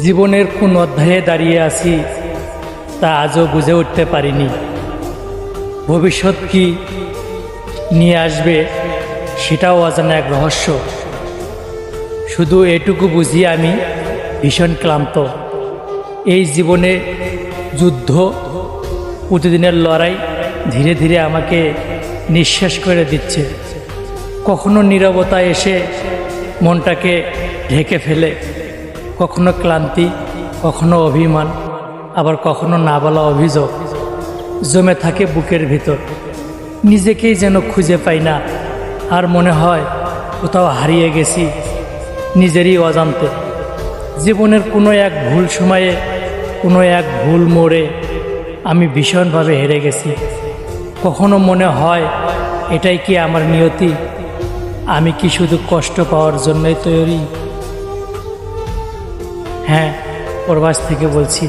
জীবনের কোন অধ্যায়ে দাঁড়িয়ে আছি তা আজও বুঝে উঠতে পারিনি। ভবিষ্যৎ কি নিয়ে আসবে সেটাও অজানা এক রহস্য। শুধু এটুকু বুঝি আমি ভীষণ ক্লান্ত। এই জীবনে যুদ্ধ, প্রতিদিনের লড়াই ধীরে ধীরে আমাকে নিঃশেষ করে দিচ্ছে। কখনো নীরবতা এসে মনটাকে ঢেকে ফেলে, কখনো ক্লান্তি, কখনো অভিমান, আবার কখনো না বলা অভিযোগ জমে থাকে বুকের ভিতর। নিজেকেই যেন খুঁজে পাই না, আর মনে হয় কোথাও হারিয়ে গেছি নিজেরই অজান্তে। জীবনের কোনো এক ভুল সময়ে, কোনো এক ভুল মোড়ে আমি ভীষণভাবে হেরে গেছি। কখনো মনে হয় এটাই কি আমার নিয়তি? আমি কি শুধু কষ্ট পাওয়ার জন্যই তৈরি? হ্যাঁ, প্রবাস থেকে বলছি।